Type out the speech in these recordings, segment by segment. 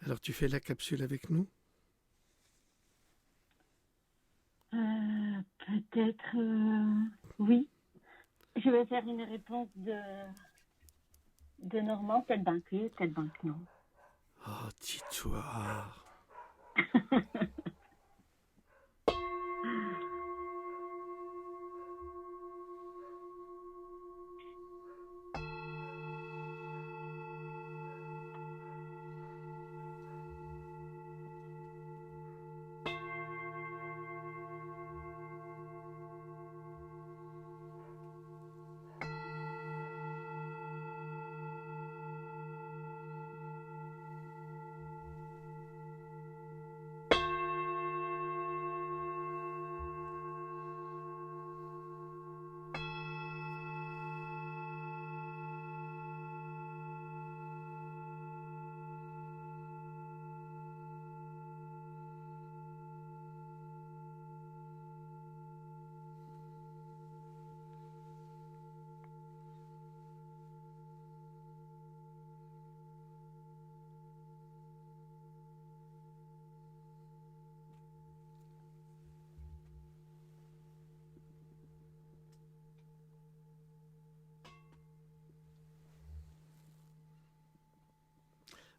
Alors tu fais la capsule avec nous? Peut-être, oui. Je vais faire une réponse de Normand, peut-être banquier, peut-être banque non. Oh, Titoire.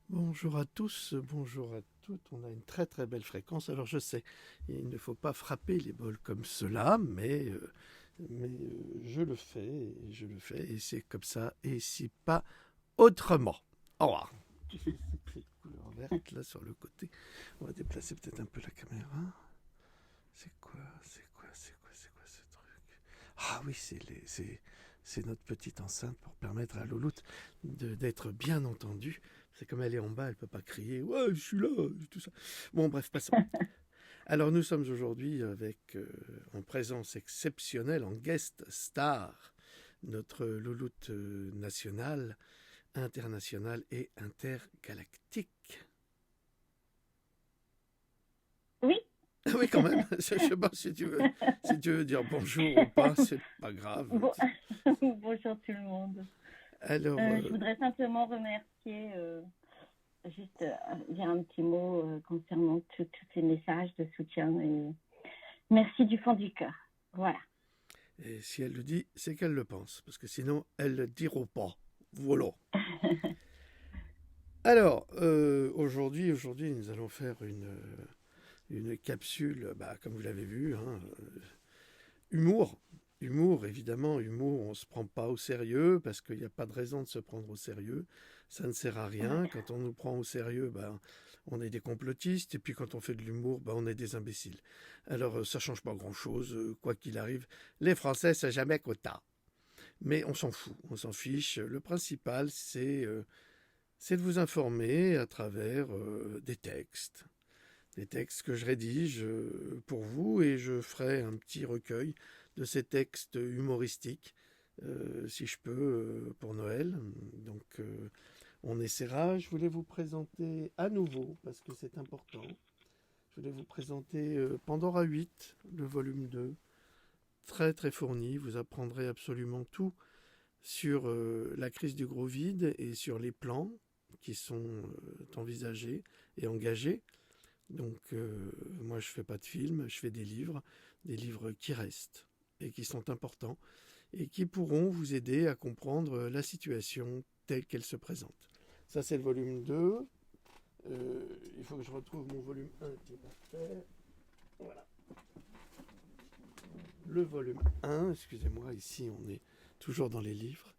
Bonjour à tous, bonjour à toutes. On a une très très belle fréquence. Alors je sais, il ne faut pas frapper les bols comme cela, mais je le fais, et c'est comme ça, et si pas autrement. Au revoir. C'est couleur verte là sur le côté. On va déplacer peut-être un peu la caméra. C'est quoi ce truc? Ah oui, c'est notre petite enceinte pour permettre à Louloute d'être bien entendue. C'est comme elle est en bas, elle ne peut pas crier ouais, je suis là, tout ça. Bon, bref, passons. Alors, nous sommes aujourd'hui en présence exceptionnelle, en guest star, notre Louloute nationale, internationale et intergalactique. Oui. Ah oui, quand même. Je sais pas si tu veux dire bonjour ou pas, c'est pas grave. Bon... Bonjour tout le monde. Alors, Je voudrais simplement remercier, juste dire un petit mot concernant tous ces messages de soutien et merci du fond du cœur. Voilà. et si elle le dit, c'est qu'elle le pense, parce que sinon, elle le dira pas. Voilà. Alors, aujourd'hui, nous allons faire une capsule, comme vous l'avez vu, hein, humour. Humour, évidemment, humour, on ne se prend pas au sérieux parce qu'il n'y a pas de raison de se prendre au sérieux. Ça ne sert à rien. Quand on nous prend au sérieux, on est des complotistes. Et puis quand on fait de l'humour, on est des imbéciles. Alors ça ne change pas grand-chose, quoi qu'il arrive. Les Français, c'est jamais quota. Mais on s'en fout, on s'en fiche. Le principal, c'est de vous informer à travers des textes. Des textes que je rédige pour vous et je ferai un petit recueil de ces textes humoristiques, si je peux, pour Noël. Donc on essaiera. Je voulais vous présenter à nouveau, parce que c'est important, je voulais vous présenter Pandora 8, le volume 2, très très fourni. Vous apprendrez absolument tout sur la crise du gros vide et sur les plans qui sont envisagés et engagés. Donc moi je fais pas de films, je fais des livres qui restent et qui sont importants et qui pourront vous aider à comprendre la situation telle qu'elle se présente. Ça c'est le volume 2. Il faut que je retrouve mon volume 1 qui est par terre. Voilà. Le volume 1, excusez-moi, ici on est toujours dans les livres.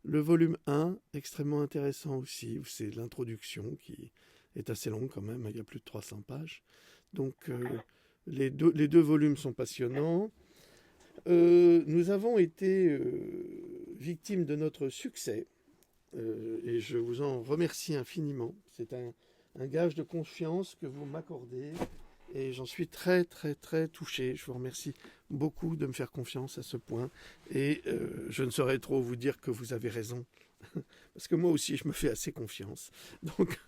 Le volume 1, extrêmement intéressant aussi, c'est l'introduction qui est assez longue quand même, il y a plus de 300 pages. Donc les deux volumes sont passionnants. Nous avons été victimes de notre succès et je vous en remercie infiniment. C'est un gage de confiance que vous m'accordez et j'en suis très très très touché. Je vous remercie beaucoup de me faire confiance à ce point et je ne saurais trop vous dire que vous avez raison parce que moi aussi je me fais assez confiance. Donc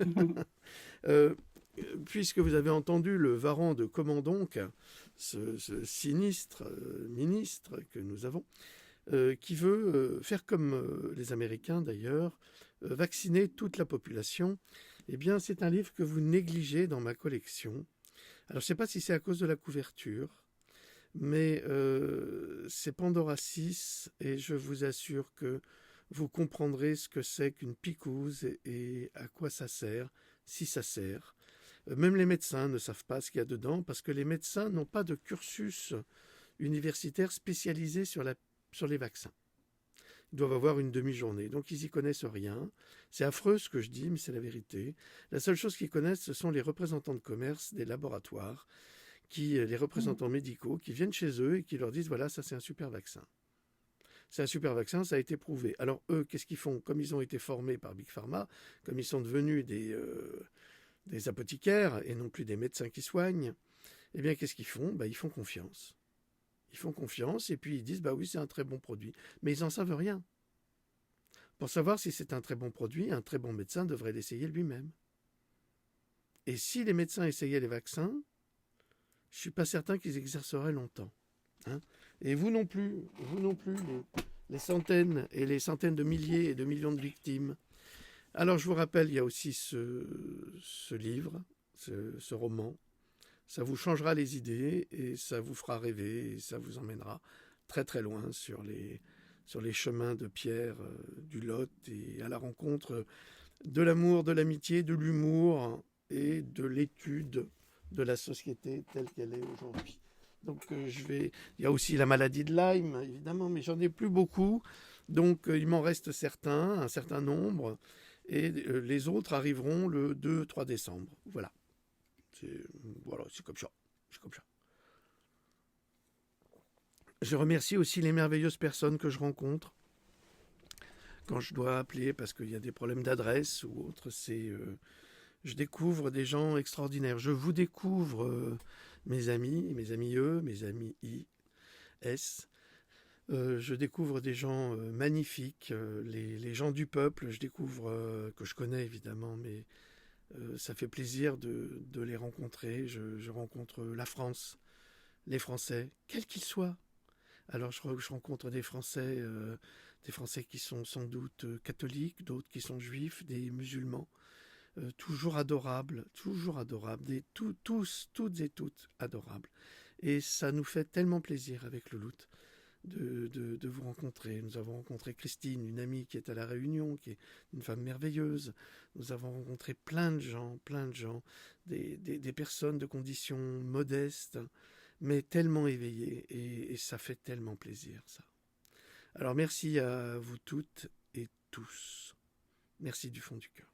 puisque vous avez entendu le varan de comment donc, ce sinistre ministre que nous avons, qui veut faire comme les Américains d'ailleurs, vacciner toute la population Eh bien, c'est un livre que vous négligez dans ma collection. Alors, je ne sais pas si c'est à cause de la couverture, mais c'est Pandora 6 et je vous assure que vous comprendrez ce que c'est qu'une picouse et à quoi ça sert, si ça sert. Même les médecins ne savent pas ce qu'il y a dedans parce que les médecins n'ont pas de cursus universitaire spécialisé sur les vaccins. Ils doivent avoir une demi-journée, donc ils n'y connaissent rien. C'est affreux ce que je dis, mais c'est la vérité. La seule chose qu'ils connaissent, ce sont les représentants de commerce des laboratoires, les représentants médicaux, qui viennent chez eux et qui leur disent, voilà, ça c'est un super vaccin. C'est un super vaccin, ça a été prouvé. Alors eux, qu'est-ce qu'ils font? Comme ils ont été formés par Big Pharma, comme ils sont devenus des apothicaires et non plus des médecins qui soignent, eh bien qu'est-ce qu'ils font? Ils font confiance. Ils font confiance et puis ils disent, oui, c'est un très bon produit. Mais ils n'en savent rien. Pour savoir si c'est un très bon produit, un très bon médecin devrait l'essayer lui-même. Et si les médecins essayaient les vaccins, je ne suis pas certain qu'ils exerceraient longtemps. Hein. Et vous non plus, les centaines et les centaines de milliers et de millions de victimes. Alors je vous rappelle, il y a aussi ce livre, ce roman. Ça vous changera les idées et ça vous fera rêver et ça vous emmènera très très loin sur les chemins de pierre du Lot et à la rencontre de l'amour, de l'amitié, de l'humour et de l'étude de la société telle qu'elle est aujourd'hui. Donc il y a aussi la maladie de Lyme, évidemment, mais j'en ai plus beaucoup. Donc il m'en reste un certain nombre, et les autres arriveront le 2-3 décembre. Voilà. C'est comme ça. C'est comme ça. Je remercie aussi les merveilleuses personnes que je rencontre quand je dois appeler parce qu'il y a des problèmes d'adresse ou autre. Je découvre des gens extraordinaires. Je vous découvre mes amis eux, mes amis IS. Je découvre des gens magnifiques, les gens du peuple. Je découvre que je connais évidemment, mais ça fait plaisir de les rencontrer. Je rencontre la France, les Français, quels qu'ils soient. Alors je rencontre des Français qui sont sans doute catholiques, d'autres qui sont juifs, des musulmans, toujours adorables, toutes et toutes adorables. Et ça nous fait tellement plaisir avec le Lout de vous rencontrer. Nous avons rencontré Christine, une amie qui est à La Réunion, qui est une femme merveilleuse. Nous avons rencontré plein de gens, des personnes de conditions modestes, mais tellement éveillées, et ça fait tellement plaisir, ça. Alors merci à vous toutes et tous. Merci du fond du cœur.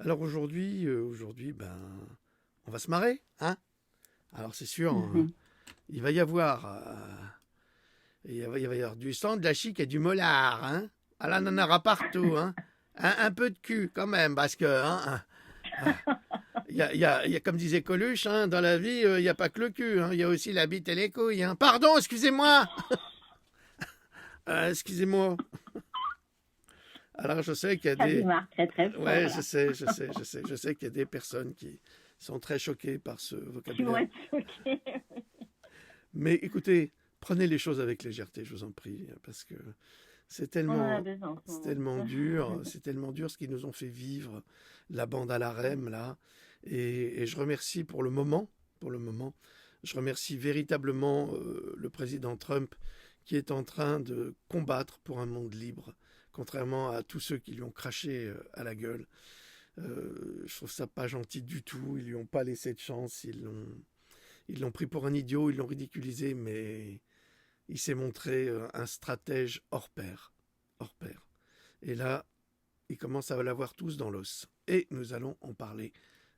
Alors aujourd'hui, on va se marrer, hein? Alors c'est sûr, il va y avoir... il va y avoir du sang, de la chic et du mollard, hein? Ah là, on en aura partout, hein? Un peu de cul, quand même, parce que... il y a, comme disait Coluche, hein, dans la vie, il n'y a pas que le cul, hein, il y a aussi la bite et les couilles. Hein. Pardon, excusez-moi. Excusez-moi. Alors, je sais qu'il y a des... très, très fort, ouais, je sais qu'il y a des personnes qui sont très choquées par ce vocabulaire. Mais écoutez, prenez les choses avec légèreté, je vous en prie, parce que c'est tellement dur, c'est tellement dur ce qu'ils nous ont fait vivre, la bande à l'AREM, là. Et je remercie pour le moment, je remercie véritablement le président Trump qui est en train de combattre pour un monde libre, contrairement à tous ceux qui lui ont craché à la gueule. Je trouve ça pas gentil du tout, ils lui ont pas laissé de chance, ils l'ont pris pour un idiot, ils l'ont ridiculisé, mais il s'est montré un stratège hors pair. Et là, ils commencent à l'avoir tous dans l'os. Et nous allons en parler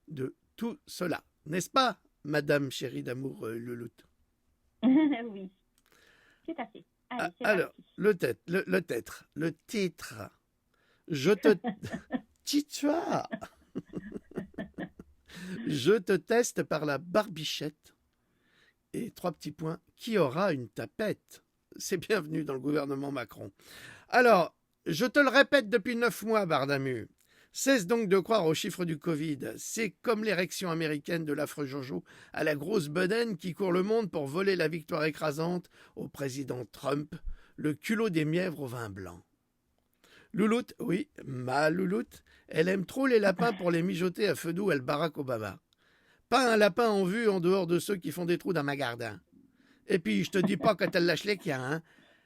de tout cela. N'est-ce pas, Madame chérie d'amour le Lout? Oui, tout à fait. Allez, alors, le titre. Je te... Titre. Je te teste par la barbichette. Et 3 petits points. Qui aura une tapette? C'est bienvenu dans le gouvernement Macron. Alors, je te le répète depuis 9 mois, Bardamu. Cesse donc de croire aux chiffres du Covid. C'est comme l'érection américaine de l'affreux Jojo à la grosse bedaine qui court le monde pour voler la victoire écrasante au président Trump, le culot des mièvres au vin blanc. Louloute, oui, ma louloute, elle aime trop les lapins pour les mijoter à feu doux à le Barack Obama. Pas un lapin en vue en dehors de ceux qui font des trous dans ma gardin. Et puis, je te dis pas quand elle lâche les chiens, hein.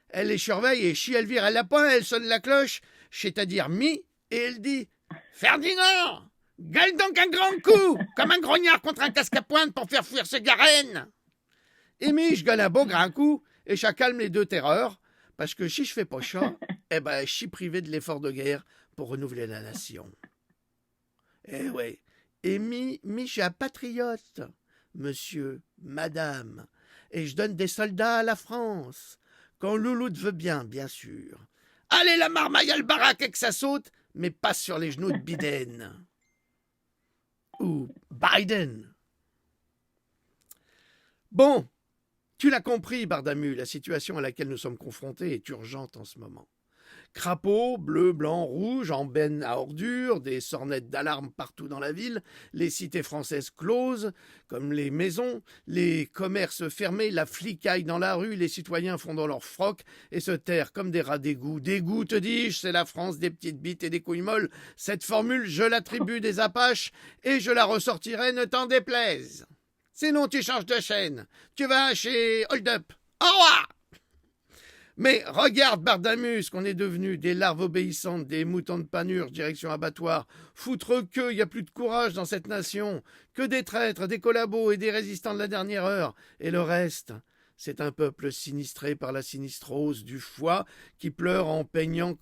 Elle les surveille et si elle vire un lapin, elle sonne la cloche, c'est-à-dire mi, et elle dit « Ferdinand, gueule donc un grand coup, comme un grognard contre un casque à pointe pour faire fuir ce garenne !» Et mi, je gueule un beau grand coup et ça calme les deux terreurs, parce que si je fais pas ça, eh ben, je suis privé de l'effort de guerre pour renouveler la nation. Eh ouais, et mi, je suis un patriote, monsieur, madame, et je donne des soldats à la France. Quand Louloute veut bien, bien sûr. Allez la marmaille à le baraque et que ça saute, mais pas sur les genoux de Biden. Ou Biden. Bon, tu l'as compris, Bardamu, la situation à laquelle nous sommes confrontés est urgente en ce moment. Crapauds, bleus, blancs, rouges, en benne à ordures, des sornettes d'alarme partout dans la ville, les cités françaises closes, comme les maisons, les commerces fermés, la flicaille dans la rue, les citoyens fondant leurs frocs et se tairent comme des rats d'égout. D'égout, te dis-je, c'est la France des petites bites et des couilles molles. Cette formule, je l'attribue des Apaches et je la ressortirai, ne t'en déplaise. Sinon, tu changes de chaîne. Tu vas chez Hold Up. Au revoir! Mais regarde, Bardamus, qu'on est devenu des larves obéissantes, des moutons de Panurge, direction abattoir. Foutre que, il n'y a plus de courage dans cette nation. Que des traîtres, des collabos et des résistants de la dernière heure. Et le reste, c'est un peuple sinistré par la sinistrose du foie qui pleure en peignant,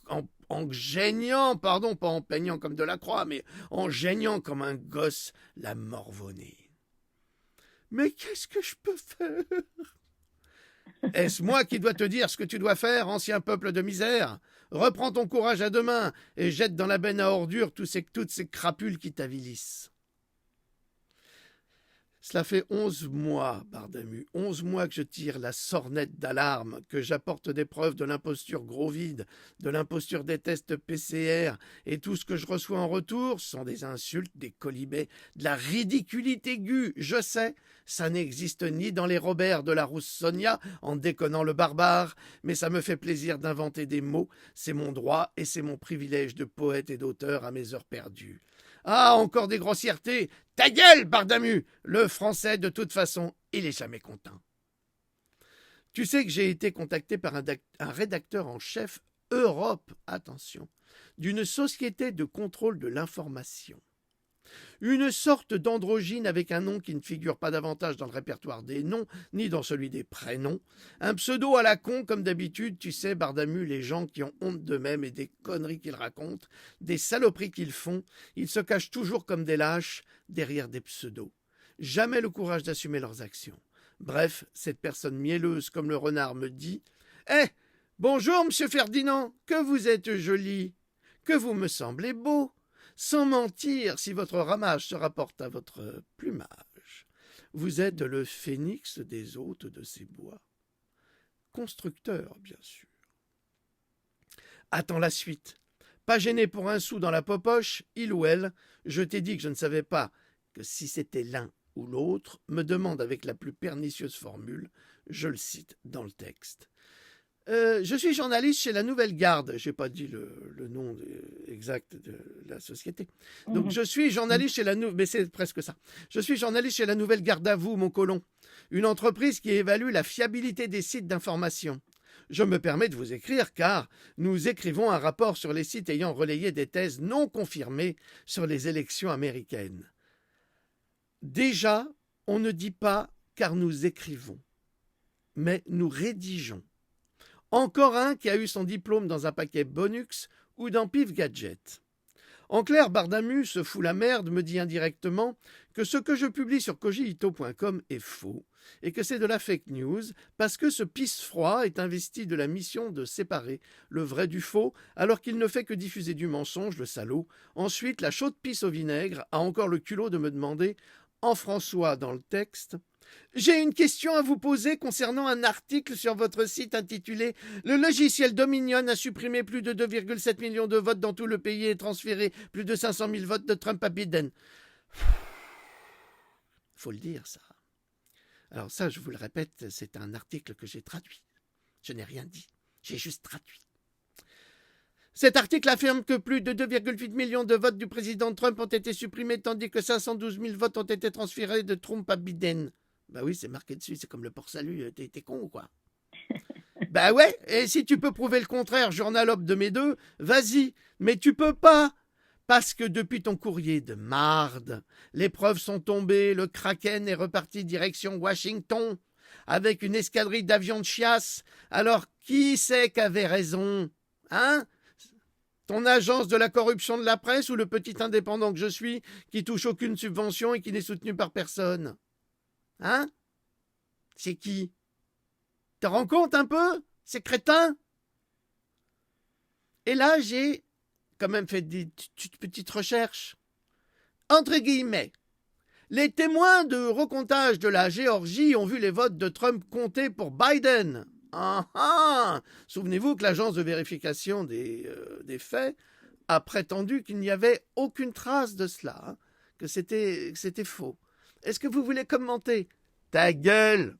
en geignant, pardon, pas en peignant comme de la croix, mais en geignant comme un gosse la morvonnée. Mais qu'est-ce que je peux faire ? Est-ce moi qui dois te dire ce que tu dois faire, ancien peuple de misère ? Reprends ton courage à deux mains et jette dans la benne à ordures toutes ces crapules qui t'avilissent. Cela fait 11 mois, Bardamu, 11 mois que je tire la sornette d'alarme, que j'apporte des preuves de l'imposture gros vide, de l'imposture des tests PCR, et tout ce que je reçois en retour sont des insultes, des colibets, de la ridiculité aiguë. Je sais, ça n'existe ni dans les Robert de la Roussonia, en déconnant le barbare, mais ça me fait plaisir d'inventer des mots, c'est mon droit et c'est mon privilège de poète et d'auteur à mes heures perdues. Ah, encore des grossièretés. Ta gueule, Bardamu. Le français, de toute façon, il est jamais content. Tu sais que j'ai été contacté par un rédacteur en chef Europe, attention, d'une société de contrôle de l'information. Une sorte d'androgyne avec un nom qui ne figure pas davantage dans le répertoire des noms, ni dans celui des prénoms. Un pseudo à la con, comme d'habitude, tu sais, Bardamu, les gens qui ont honte d'eux-mêmes et des conneries qu'ils racontent, des saloperies qu'ils font, ils se cachent toujours comme des lâches derrière des pseudos. Jamais le courage d'assumer leurs actions. Bref, cette personne mielleuse comme le renard me dit « Eh, bonjour, monsieur Ferdinand, que vous êtes joli, que vous me semblez beau. Sans mentir, si votre ramage se rapporte à votre plumage, vous êtes le phénix des hôtes de ces bois. Constructeur, bien sûr. Attends la suite. Pas gêné pour un sou dans la popoche, il ou elle, je t'ai dit que je ne savais pas que si c'était l'un ou l'autre, me demande avec la plus pernicieuse formule, je le cite dans le texte. Je suis journaliste chez la Nouvelle Garde. Je n'ai pas dit le nom exact de la société. Donc, je suis journaliste chez la Nouvelle... Mais c'est presque ça. Je suis journaliste chez la Nouvelle Garde à vous, mon colon. Une entreprise qui évalue la fiabilité des sites d'information. Je me permets de vous écrire car nous écrivons un rapport sur les sites ayant relayé des thèses non confirmées sur les élections américaines. Déjà, on ne dit pas car nous écrivons, mais nous rédigeons. Encore un qui a eu son diplôme dans un paquet Bonux ou dans Pif Gadget. En clair, Bardamu se fout la merde, me dit indirectement que ce que je publie sur cogito.com est faux et que c'est de la fake news parce que ce pisse-froid est investi de la mission de séparer le vrai du faux alors qu'il ne fait que diffuser du mensonge, le salaud. Ensuite, la chaude pisse au vinaigre a encore le culot de me demander, en François dans le texte, « J'ai une question à vous poser concernant un article sur votre site intitulé « Le logiciel Dominion a supprimé plus de 2,7 millions de votes dans tout le pays et transféré plus de 500 000 votes de Trump à Biden. » Faut le dire, ça. Alors ça, je vous le répète, c'est un article que j'ai traduit. Je n'ai rien dit, j'ai juste traduit. Cet article affirme que plus de 2,8 millions de votes du président Trump ont été supprimés, tandis que 512 000 votes ont été transférés de Trump à Biden. Bah oui, c'est marqué dessus, c'est comme le port-salut, t'es con ou quoi? Bah ouais, et si tu peux prouver le contraire, journalope de mes deux, vas-y, mais tu peux pas. Parce que depuis ton courrier de marde, les preuves sont tombées, le Kraken est reparti direction Washington avec une escadrille d'avions de chiasse. Alors qui c'est qu'avait raison? Hein? Ton agence de la corruption de la presse ou le petit indépendant que je suis qui touche aucune subvention et qui n'est soutenu par personne? Hein? C'est qui? Te rends compte un peu? C'est crétin? Et là, j'ai quand même fait des petites recherches. Entre guillemets, les témoins de recomptage de la Géorgie ont vu les votes de Trump comptés pour Biden. Souvenez-vous que l'agence de vérification des faits a prétendu qu'il n'y avait aucune trace de cela, hein, que c'était faux. Est-ce que vous voulez commenter? Ta gueule!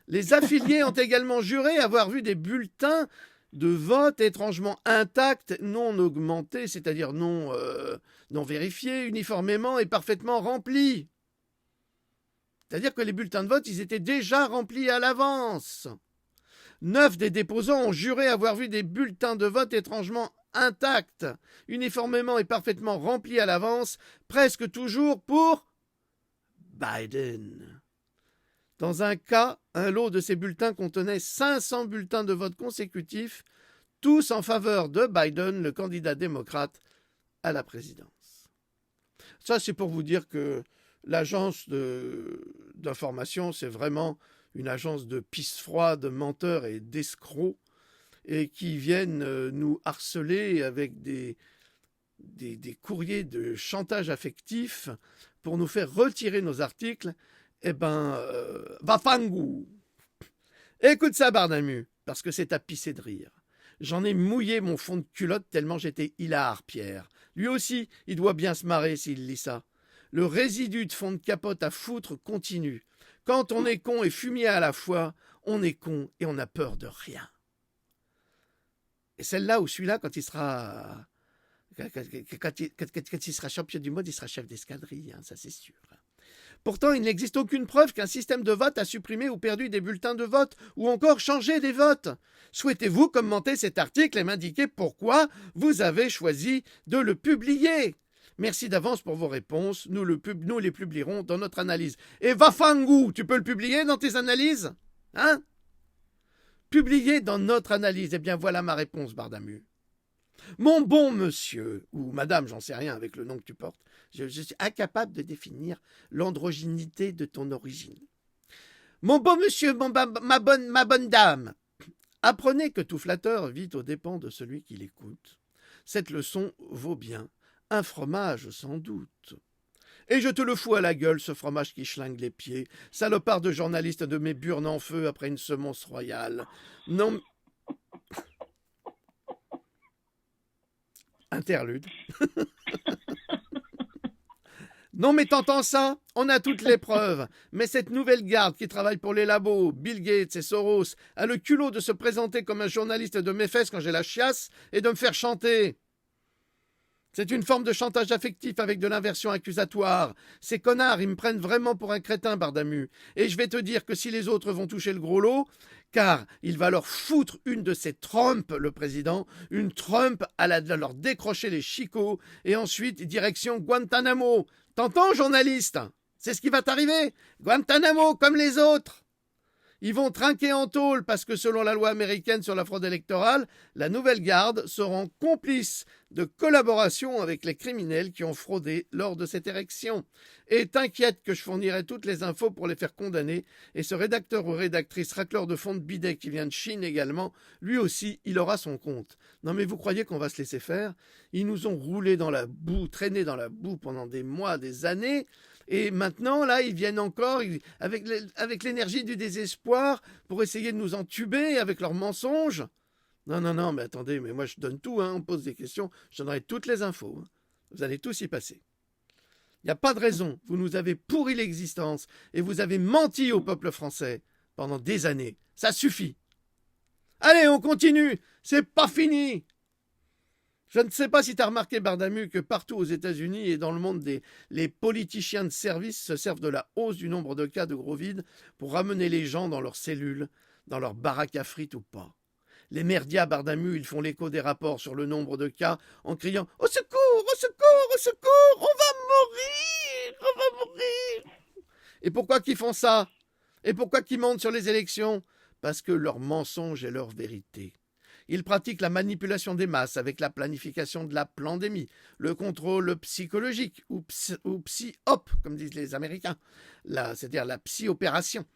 Les affiliés ont également juré avoir vu des bulletins de vote étrangement intacts, non augmentés, c'est-à-dire non vérifiés, uniformément et parfaitement remplis. C'est-à-dire que les bulletins de vote, ils étaient déjà remplis à l'avance. 9 des déposants ont juré avoir vu des bulletins de vote étrangement intacts, uniformément et parfaitement remplis à l'avance, presque toujours pour Biden. Dans un cas, un lot de ces bulletins contenait 500 bulletins de vote consécutifs, tous en faveur de Biden, le candidat démocrate à la présidence. Ça, c'est pour vous dire que l'agence d'information, c'est vraiment une agence de pisse-froid, de menteurs et d'escrocs, et qui viennent nous harceler avec des courriers de chantage affectif pour nous faire retirer nos articles. Eh ben, va fangou. Écoute ça, Bardamu, parce que c'est à pisser de rire. J'en ai mouillé mon fond de culotte tellement j'étais hilar, Pierre. Lui aussi, il doit bien se marrer s'il lit ça. Le résidu de fond de capote à foutre continue. Quand on est con et fumier à la fois, on est con et on n'a peur de rien. Et celle-là ou celui-là, quand il sera champion du monde, il sera chef d'escadrille, hein, ça c'est sûr. Pourtant, il n'existe aucune preuve qu'un système de vote a supprimé ou perdu des bulletins de vote, ou encore changé des votes. Souhaitez-vous commenter cet article et m'indiquer pourquoi vous avez choisi de le publier? Merci d'avance pour vos réponses, nous les publierons dans notre analyse. Et Vafangou, tu peux le publier dans tes analyses? Hein? Publier dans notre analyse, eh bien voilà ma réponse, Bardamu. Mon bon monsieur, ou madame, j'en sais rien avec le nom que tu portes, je suis incapable de définir l'androgynité de ton origine. Mon bon monsieur, ma bonne dame, apprenez que tout flatteur vit aux dépens de celui qui l'écoute. Cette leçon vaut bien un fromage sans doute. Et je te le fous à la gueule, ce fromage qui schlingue les pieds, salopard de journaliste de mes burnes en feu après une semence royale. Non... Interlude. Non mais t'entends ça? On a toutes les preuves. Mais cette nouvelle garde qui travaille pour les labos, Bill Gates et Soros, a le culot de se présenter comme un journaliste de mes fesses quand j'ai la chiasse et de me faire chanter. C'est une forme de chantage affectif avec de l'inversion accusatoire. Ces connards, ils me prennent vraiment pour un crétin, Bardamu. Et je vais te dire que si les autres vont toucher le gros lot, car il va leur foutre une de ces Trump, le président, une Trump à leur décrocher les chicots, et ensuite direction Guantanamo. T'entends, journaliste? C'est ce qui va t'arriver. Guantanamo, comme les autres. Ils vont trinquer en tôle parce que selon la loi américaine sur la fraude électorale, la nouvelle garde seront complices de collaboration avec les criminels qui ont fraudé lors de cette élection. Et t'inquiète que je fournirai toutes les infos pour les faire condamner. Et ce rédacteur ou rédactrice racleur de fond de bidet qui vient de Chine également, lui aussi, il aura son compte. Non mais vous croyez qu'on va se laisser faire? Ils nous ont roulé dans la boue, traîné dans la boue pendant des mois, des années. Et maintenant, là, ils viennent encore avec l'énergie du désespoir pour essayer de nous entuber avec leurs mensonges. Non, mais attendez, mais moi je donne tout, hein, on pose des questions, je donnerai toutes les infos. Hein. Vous allez tous y passer. Il n'y a pas de raison, vous nous avez pourri l'existence et vous avez menti au peuple français pendant des années. Ça suffit. Allez, on continue, c'est pas fini. Je ne sais pas si tu as remarqué, Bardamu, que partout aux États-Unis et dans le monde, les politiciens de service se servent de la hausse du nombre de cas de gros vide pour ramener les gens dans leurs cellules, dans leurs baraques à frites ou pas. Les merdias, Bardamu, ils font l'écho des rapports sur le nombre de cas en criant « Au secours, au secours, au secours, on va mourir, on va mourir !» Et pourquoi qu'ils font ça? Et pourquoi qu'ils mentent sur les élections? Parce que leur mensonge est leur vérité. Ils pratiquent la manipulation des masses avec la planification de la pandémie, le contrôle psychologique ou psy-op, comme disent les Américains, c'est-à-dire la psy-opération.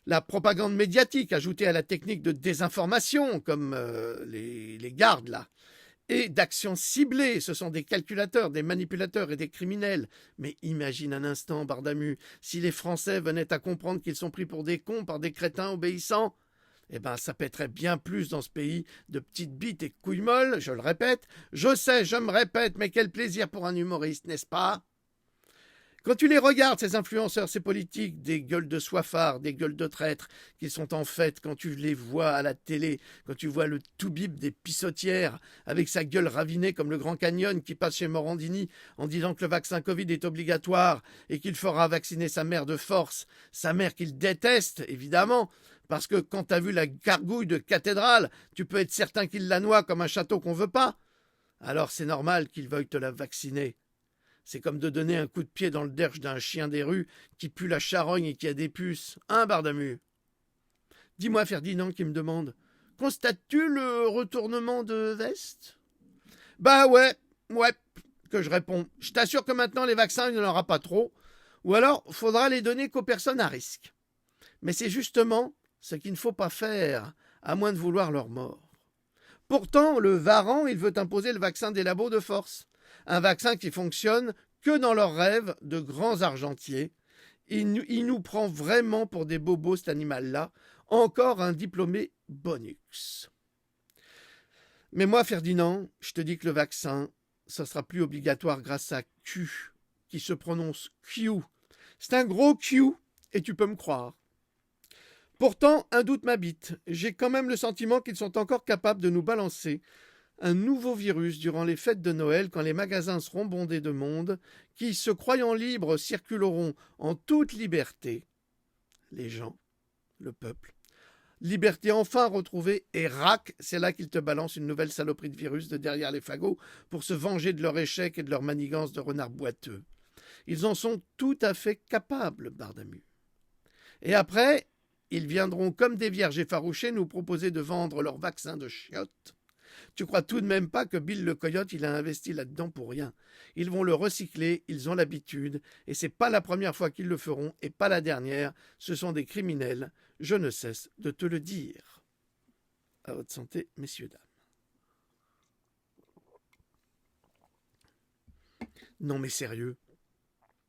La propagande médiatique ajoutée à la technique de désinformation, comme les gardes là, et d'actions ciblées. Ce sont des calculateurs, des manipulateurs et des criminels. Mais imagine un instant, Bardamu, si les Français venaient à comprendre qu'ils sont pris pour des cons par des crétins obéissants. Eh ben, ça pèterait bien plus dans ce pays de petites bites et couilles molles, je le répète. Je sais, je me répète, mais quel plaisir pour un humoriste, n'est-ce pas? Quand tu les regardes, ces influenceurs, ces politiques, des gueules de soifards, des gueules de traîtres, qui sont en fait, quand tu les vois à la télé, quand tu vois le toubib des pissotières, avec sa gueule ravinée comme le Grand Canyon qui passe chez Morandini en disant que le vaccin Covid est obligatoire et qu'il fera vacciner sa mère de force, sa mère qu'il déteste, évidemment, parce que quand t'as vu la gargouille de cathédrale, tu peux être certain qu'il la noie comme un château qu'on veut pas. Alors c'est normal qu'il veuille te la vacciner. C'est comme de donner un coup de pied dans le derche d'un chien des rues qui pue la charogne et qui a des puces. Hein, Bardamu? Dis-moi, Ferdinand, qui me demande, constates-tu le retournement de veste? Bah ouais, que je réponds. Je t'assure que maintenant, les vaccins, il n'y en aura pas trop. Ou alors, faudra les donner qu'aux personnes à risque. Mais c'est justement ce qu'il ne faut pas faire, à moins de vouloir leur mort. Pourtant, le Varan, il veut imposer le vaccin des labos de force. Un vaccin qui fonctionne que dans leurs rêves de grands argentiers. Il nous prend vraiment pour des bobos, cet animal-là. Encore un diplômé bonus. Mais moi, Ferdinand, je te dis que le vaccin, ça sera plus obligatoire grâce à Q, qui se prononce Q. C'est un gros Q, et tu peux me croire. Pourtant, un doute m'habite. J'ai quand même le sentiment qu'ils sont encore capables de nous balancer un nouveau virus durant les fêtes de Noël, quand les magasins seront bondés de monde, qui, se croyant libres, circuleront en toute liberté. Les gens, le peuple. Liberté enfin retrouvée, et rac, c'est là qu'ils te balancent une nouvelle saloperie de virus de derrière les fagots pour se venger de leur échec et de leur manigance de renards boiteux. Ils en sont tout à fait capables, Bardamu. Et après, ils viendront comme des vierges effarouchées nous proposer de vendre leur vaccin de chiottes. Tu crois tout de même pas que Bill le coyote, il a investi là-dedans pour rien. Ils vont le recycler, ils ont l'habitude, et c'est pas la première fois qu'ils le feront, et pas la dernière. Ce sont des criminels, je ne cesse de te le dire. À votre santé, messieurs, dames. Non mais sérieux.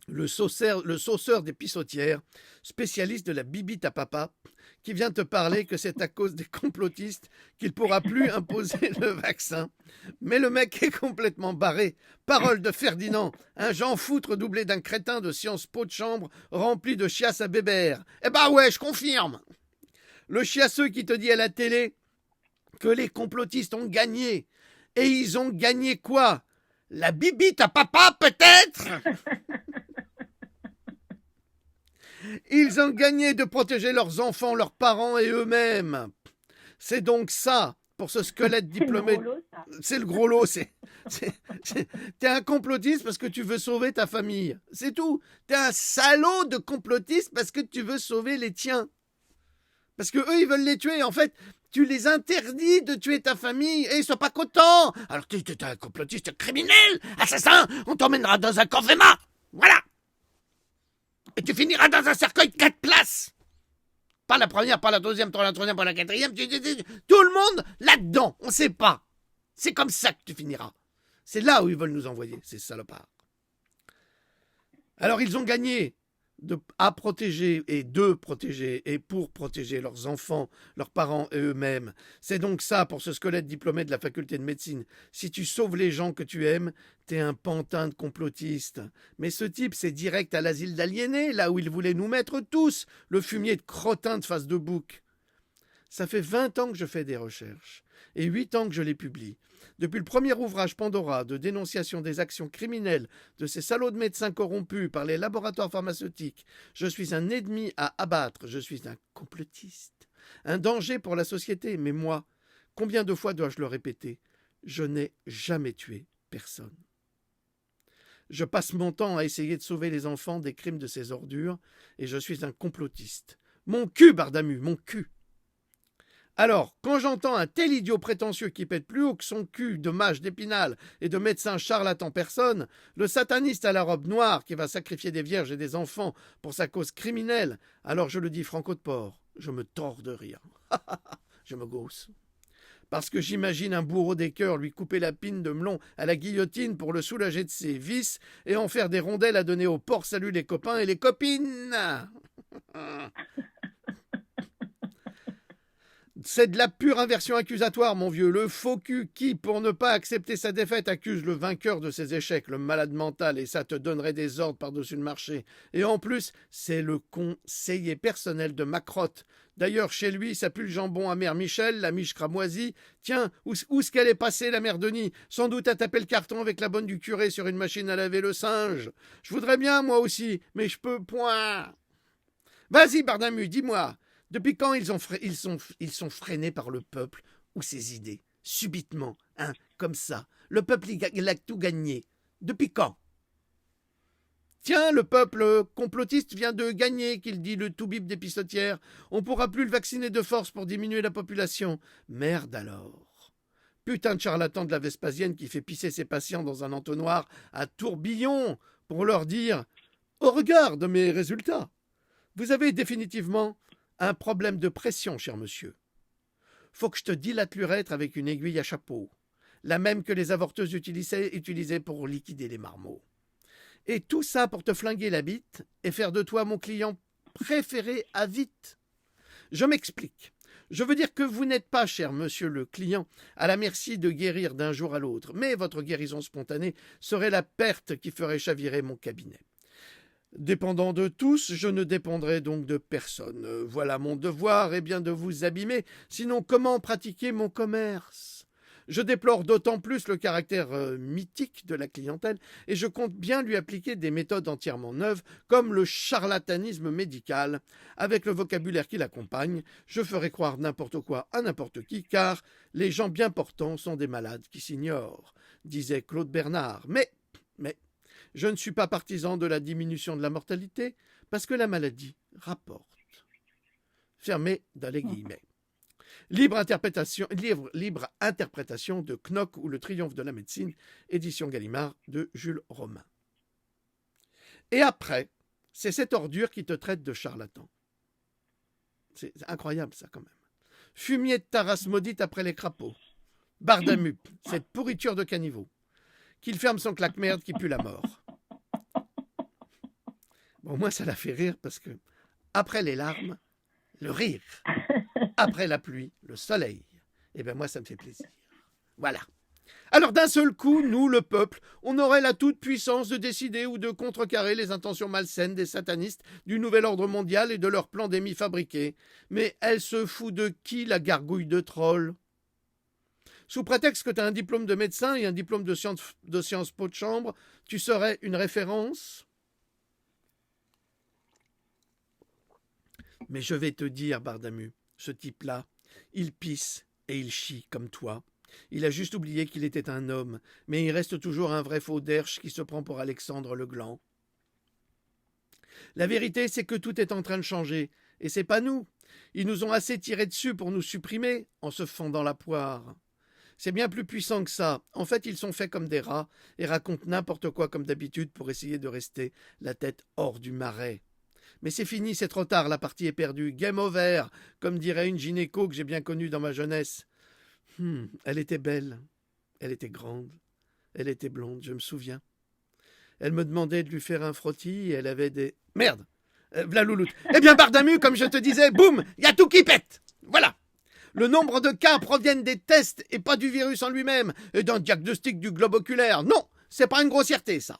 Le sauceur des pissotières, spécialiste de la bibite à papa, qui vient te parler que c'est à cause des complotistes qu'il pourra plus imposer le vaccin. Mais le mec est complètement barré. Parole de Ferdinand, un Jean Foutre doublé d'un crétin de Sciences Po de chambre rempli de chiasses à bébert. Eh ben ouais, je confirme. Le chiasseux qui te dit à la télé que les complotistes ont gagné. Et ils ont gagné quoi? La bibite à papa, peut-être? Ils ont gagné de protéger leurs enfants, leurs parents et eux-mêmes. C'est donc ça, pour ce squelette diplômé. C'est le gros lot. T'es un complotiste parce que tu veux sauver ta famille. C'est tout. T'es un salaud de complotiste parce que tu veux sauver les tiens. Parce que eux, ils veulent les tuer. En fait, tu les interdis de tuer ta famille et ils sont pas contents. Alors tu es un complotiste criminel, assassin. On t'emmènera dans un corps-vema. Voilà. Et tu finiras dans un cercueil de 4 places. Pas la première, pas la deuxième, pas la troisième, pas la quatrième. Tout le monde là-dedans. On sait pas. C'est comme ça que tu finiras. C'est là où ils veulent nous envoyer, ces salopards. Alors ils ont gagné à protéger et de protéger et pour protéger leurs enfants, leurs parents et eux-mêmes. C'est donc ça pour ce squelette diplômé de la faculté de médecine. Si tu sauves les gens que tu aimes, t'es un pantin de complotiste. Mais ce type, c'est direct à l'asile d'aliénés, là où il voulait nous mettre tous, le fumier de crottin de face de bouc. Ça fait 20 ans que je fais des recherches et 8 ans que je les publie. Depuis le premier ouvrage Pandora de dénonciation des actions criminelles de ces salauds de médecins corrompus par les laboratoires pharmaceutiques, je suis un ennemi à abattre, je suis un complotiste, un danger pour la société. Mais moi, combien de fois dois-je le répéter? Je n'ai jamais tué personne. Je passe mon temps à essayer de sauver les enfants des crimes de ces ordures et je suis un complotiste. Mon cul, Bardamu, mon cul! Alors, quand j'entends un tel idiot prétentieux qui pète plus haut que son cul de mage d'Épinal et de médecin charlatan personne, le sataniste à la robe noire qui va sacrifier des vierges et des enfants pour sa cause criminelle, alors je le dis franco de port, je me tords de rire. Je me gausse. Parce que j'imagine un bourreau des cœurs lui couper la pine de melon à la guillotine pour le soulager de ses vices et en faire des rondelles à donner au porc salut les copains et les copines. C'est de la pure inversion accusatoire, mon vieux. Le faux cul qui, pour ne pas accepter sa défaite, accuse le vainqueur de ses échecs, le malade mental, et ça te donnerait des ordres par-dessus le marché. Et en plus, c'est le conseiller personnel de Macrotte. D'ailleurs, chez lui, ça pue le jambon à Mère Michel, la miche cramoisie. Tiens, où est-ce qu'elle est passée, la Mère Denis? Sans doute à taper le carton avec la bonne du curé sur une machine à laver le singe. Je voudrais bien, moi aussi, mais je peux point. Vas-y, Bardamu, dis-moi. Depuis quand ils sont freinés par le peuple ou ses idées? Subitement, hein, comme ça. Le peuple, il a tout gagné. Depuis quand? Tiens, le peuple complotiste vient de gagner, qu'il dit le toubib des pistotières. On pourra plus le vacciner de force pour diminuer la population. Merde alors. Putain de charlatan de la Vespasienne qui fait pisser ses patients dans un entonnoir à tourbillon pour leur dire « Au regard de mes résultats, vous avez définitivement un problème de pression, cher monsieur. Faut que je te dilate l'urètre avec une aiguille à chapeau, la même que les avorteuses utilisaient pour liquider les marmots. Et tout ça pour te flinguer la bite et faire de toi mon client préféré à vite. Je m'explique. Je veux dire que vous n'êtes pas, cher monsieur le client, à la merci de guérir d'un jour à l'autre, mais votre guérison spontanée serait la perte qui ferait chavirer mon cabinet. Dépendant de tous, je ne dépendrai donc de personne. Voilà mon devoir, et bien de vous abîmer, sinon comment pratiquer mon commerce? Je déplore d'autant plus le caractère mythique de la clientèle, et je compte bien lui appliquer des méthodes entièrement neuves, comme le charlatanisme médical. Avec le vocabulaire qui l'accompagne, je ferai croire n'importe quoi à n'importe qui, car les gens bien portants sont des malades qui s'ignorent, disait Claude Bernard. Mais, je ne suis pas partisan de la diminution de la mortalité, parce que la maladie rapporte. Fermé dans les guillemets. Libre interprétation de Knock ou le triomphe de la médecine, édition Gallimard de Jules Romain. Et après, c'est cette ordure qui te traite de charlatan. C'est incroyable ça quand même. Fumier de ta race maudite après les crapauds. Bardamu, cette pourriture de caniveau. Qu'il ferme son claque-merde qui pue la mort. Bon, moi, ça l'a fait rire parce que, après les larmes, le rire. Après la pluie, le soleil. Eh bien, moi, ça me fait plaisir. Voilà. Alors, d'un seul coup, nous, le peuple, on aurait la toute-puissance de décider ou de contrecarrer les intentions malsaines des satanistes du nouvel ordre mondial et de leurs plans d'émis fabriqués. Mais elle se fout de qui, la gargouille de troll? Sous prétexte que tu as un diplôme de médecin et un diplôme de sciences po de chambre, tu serais une référence? Mais je vais te dire, Bardamu, ce type-là, il pisse et il chie comme toi. Il a juste oublié qu'il était un homme, mais il reste toujours un vrai faux derche qui se prend pour Alexandre le Gland. La vérité, c'est que tout est en train de changer, et c'est pas nous. Ils nous ont assez tiré dessus pour nous supprimer en se fendant la poire. C'est bien plus puissant que ça. En fait, ils sont faits comme des rats et racontent n'importe quoi comme d'habitude pour essayer de rester la tête hors du marais. Mais c'est fini, c'est trop tard, la partie est perdue. Game over, comme dirait une gynéco que j'ai bien connue dans ma jeunesse. Elle était belle, elle était grande, elle était blonde, je me souviens. Elle me demandait de lui faire un frottis et elle avait des... Merde, v'là louloute. Eh bien, Bardamu, comme je te disais, boum, il y a tout qui pète. Voilà. Le nombre de cas proviennent des tests et pas du virus en lui-même, et d'un diagnostic du globe oculaire. Non, c'est pas une grossièreté, ça.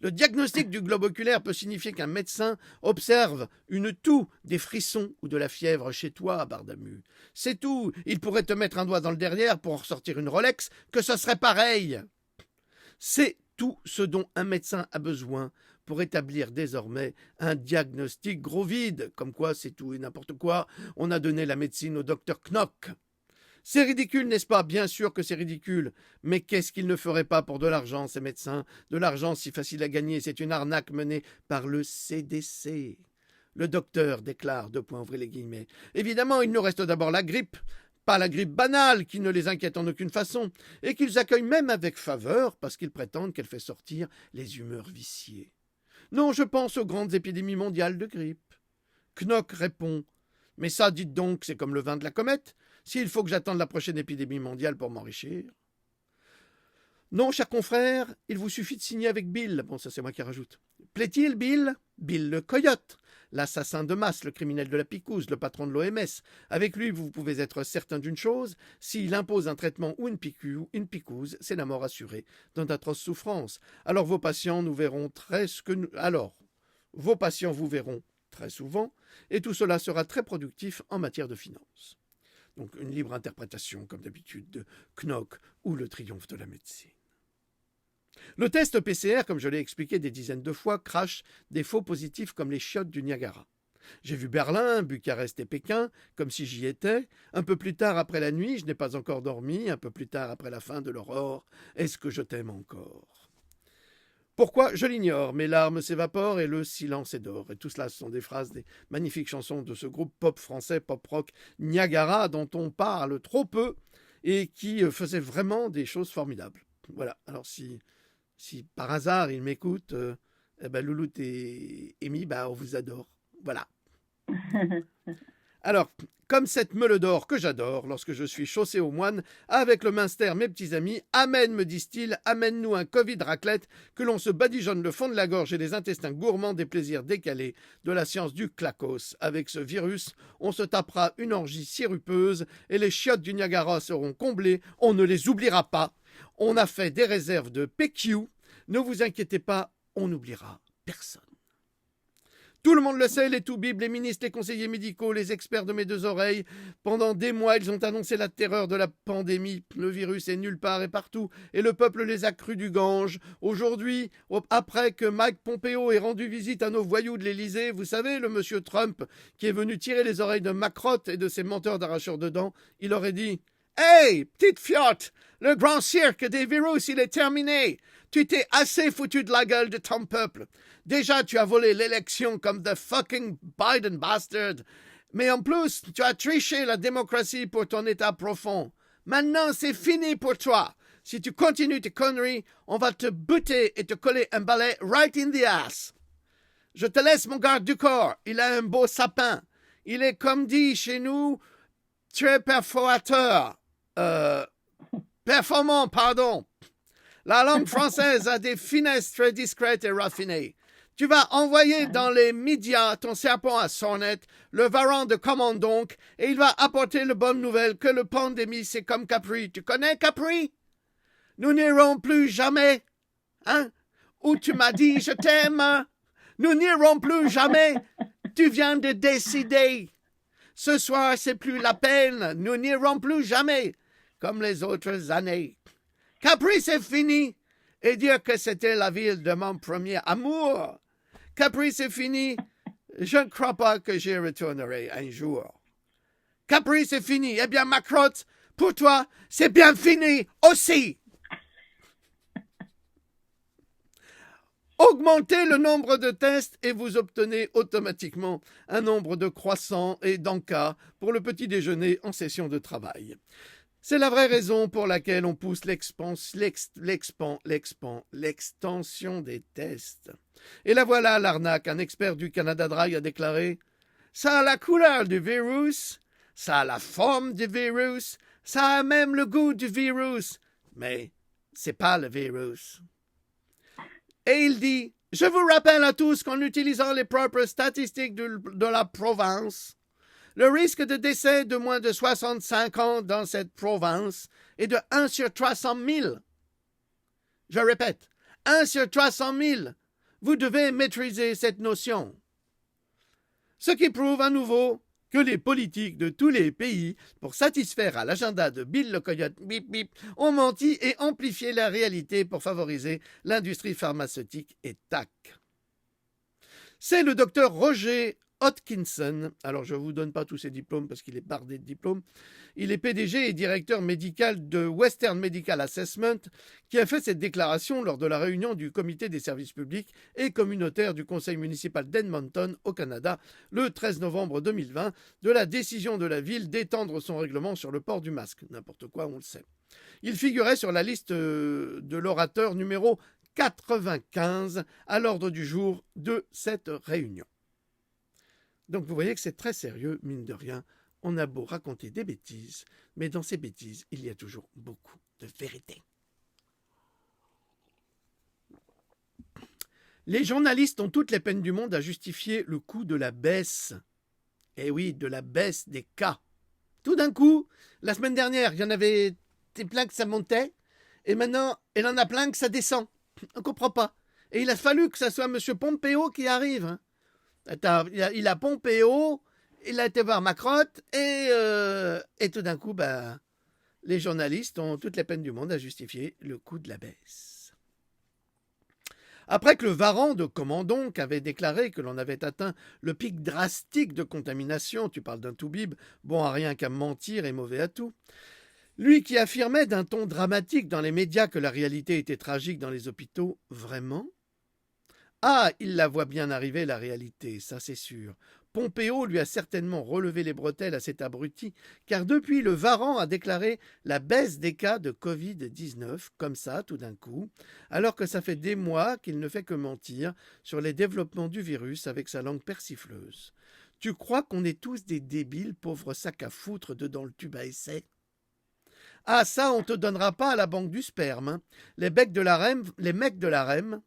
Le diagnostic du globe oculaire peut signifier qu'un médecin observe une toux, des frissons ou de la fièvre chez toi, Bardamu. C'est tout. Il pourrait te mettre un doigt dans le derrière pour en ressortir une Rolex, que ce serait pareil. C'est tout ce dont un médecin a besoin pour établir désormais un diagnostic gros vide. Comme quoi, c'est tout et n'importe quoi. On a donné la médecine au docteur Knock. C'est ridicule, n'est-ce pas? Bien sûr que c'est ridicule. Mais qu'est-ce qu'ils ne feraient pas pour de l'argent, ces médecins? De l'argent si facile à gagner, c'est une arnaque menée par le CDC. Le docteur déclare, ouvrez les guillemets. Évidemment, il nous reste d'abord la grippe. Pas la grippe banale, qui ne les inquiète en aucune façon, et qu'ils accueillent même avec faveur, parce qu'ils prétendent qu'elle fait sortir les humeurs viciées. Non, je pense aux grandes épidémies mondiales de grippe. Knock répond. Mais ça, dites donc, c'est comme le vin de la comète. S'il faut que j'attende la prochaine épidémie mondiale pour m'enrichir. Non, cher confrère, il vous suffit de signer avec Bill. Bon, ça c'est moi qui rajoute. Plaît-il, Bill? Bill le coyote, l'assassin de masse, le criminel de la picouse, le patron de l'OMS. Avec lui, vous pouvez être certain d'une chose, s'il impose un traitement ou une picouse, c'est la mort assurée, dans d'atroces souffrances. Alors vos patients vous verront très souvent, et tout cela sera très productif en matière de finances. Donc une libre interprétation, comme d'habitude, de Knock ou le triomphe de la médecine. Le test PCR, comme je l'ai expliqué des dizaines de fois, crache des faux positifs comme les chiottes du Niagara. J'ai vu Berlin, Bucarest et Pékin, comme si j'y étais. Un peu plus tard après la nuit, je n'ai pas encore dormi. Un peu plus tard après la fin de l'aurore, est-ce que je t'aime encore? Pourquoi? Je l'ignore. Mes larmes s'évaporent et le silence est d'or. Et tout cela, ce sont des phrases des magnifiques chansons de ce groupe pop français, pop-rock Niagara, dont on parle trop peu et qui faisait vraiment des choses formidables. Voilà. Alors si par hasard ils m'écoutent, Louloute et Amy, on vous adore. Voilà. Alors, comme cette meule d'or que j'adore, lorsque je suis chaussé aux moines, avec le Minster, mes petits amis, amène, me disent-ils, amène-nous un Covid raclette, que l'on se badigeonne le fond de la gorge et les intestins gourmands des plaisirs décalés de la science du clacos. Avec ce virus, on se tapera une orgie sirupeuse et les chiottes du Niagara seront comblées, on ne les oubliera pas. On a fait des réserves de PQ, ne vous inquiétez pas, on n'oubliera personne. Tout le monde le sait, les toubibs, les ministres, les conseillers médicaux, les experts de mes deux oreilles. Pendant des mois, ils ont annoncé la terreur de la pandémie. Le virus est nulle part et partout, et le peuple les a crus du Gange. Aujourd'hui, après que Mike Pompeo ait rendu visite à nos voyous de l'Élysée, vous savez, le monsieur Trump, qui est venu tirer les oreilles de Macrotte et de ses menteurs d'arracheurs de dents, il aurait dit « Hey, petite fiotte, le grand cirque des virus, il est terminé. Tu t'es assez foutu de la gueule de ton peuple. Déjà, tu as volé l'élection comme the fucking Biden bastard. Mais en plus, tu as triché la démocratie pour ton état profond. Maintenant, c'est fini pour toi. Si tu continues tes conneries, on va te buter et te coller un balai right in the ass. Je te laisse mon garde du corps. Il a un beau sapin. Il est, comme dit chez nous, très performateur. Performant, pardon. La langue française a des finesses très discrètes et raffinées. Tu vas envoyer dans les médias ton serpent à sonnette, le varan de commande donc, et il va apporter la bonne nouvelle que le pandémie, c'est comme Capri. Tu connais Capri? Nous n'irons plus jamais. Hein? Ou tu m'as dit je t'aime. Nous n'irons plus jamais. Tu viens de décider. Ce soir, c'est plus la peine. Nous n'irons plus jamais, comme les autres années. Capri, c'est fini. Et dire que c'était la ville de mon premier amour. Capri, c'est fini. Je ne crois pas que j'y retournerai un jour. Capri, c'est fini. Eh bien, ma crotte, pour toi, c'est bien fini aussi. Augmentez le nombre de tests et vous obtenez automatiquement un nombre de croissants et d'encas pour le petit déjeuner en session de travail. C'est la vraie raison pour laquelle on pousse l'extension des tests. Et la voilà l'arnaque. Un expert du Canada Dry a déclaré « Ça a la couleur du virus, ça a la forme du virus, ça a même le goût du virus, mais c'est pas le virus. » Et il dit « Je vous rappelle à tous qu'en utilisant les propres statistiques de la province, le risque de décès de moins de 65 ans dans cette province est de 1 sur 300 000. Je répète, 1 sur 300 000. Vous devez maîtriser cette notion. Ce qui prouve à nouveau que les politiques de tous les pays, pour satisfaire à l'agenda de Bill le Coyote, bip bip, ont menti et amplifié la réalité pour favoriser l'industrie pharmaceutique et tac. C'est le docteur Roger Hodkinson. Alors, je ne vous donne pas tous ses diplômes parce qu'il est bardé de diplômes. Il est PDG et directeur médical de Western Medical Assessment qui a fait cette déclaration lors de la réunion du comité des services publics et communautaires du conseil municipal d'Edmonton au Canada le 13 novembre 2020 de la décision de la ville d'étendre son règlement sur le port du masque. N'importe quoi, on le sait. Il figurait sur la liste de l'orateur numéro 95 à l'ordre du jour de cette réunion. Donc vous voyez que c'est très sérieux, mine de rien. On a beau raconter des bêtises, mais dans ces bêtises, il y a toujours beaucoup de vérité. Les journalistes ont toutes les peines du monde à justifier le coût de la baisse. Eh oui, de la baisse des cas. Tout d'un coup, la semaine dernière, il y en avait plein que ça montait, et maintenant, il en a plein que ça descend. On ne comprend pas. Et il a fallu que ça soit M. Pompeo qui arrive. Il a Pompeo, il a été voir Macron, et tout d'un coup, les journalistes ont toutes les peines du monde à justifier le coût de la baisse. Après que le Varan de Commandonc avait déclaré que l'on avait atteint le pic drastique de contamination, tu parles d'un toubib, bon à rien qu'à mentir et mauvais à tout, lui qui affirmait d'un ton dramatique dans les médias que la réalité était tragique dans les hôpitaux, vraiment ? Ah, il la voit bien arriver, la réalité, ça c'est sûr. Pompeo lui a certainement relevé les bretelles à cet abruti, car depuis le Varan a déclaré la baisse des cas de Covid-19, comme ça, tout d'un coup, alors que ça fait des mois qu'il ne fait que mentir sur les développements du virus avec sa langue persifleuse. Tu crois qu'on est tous des débiles, pauvres sacs à foutre dedans le tube à essai ? Ah, ça, on te donnera pas à la banque du sperme. Hein. Les mecs de la REM,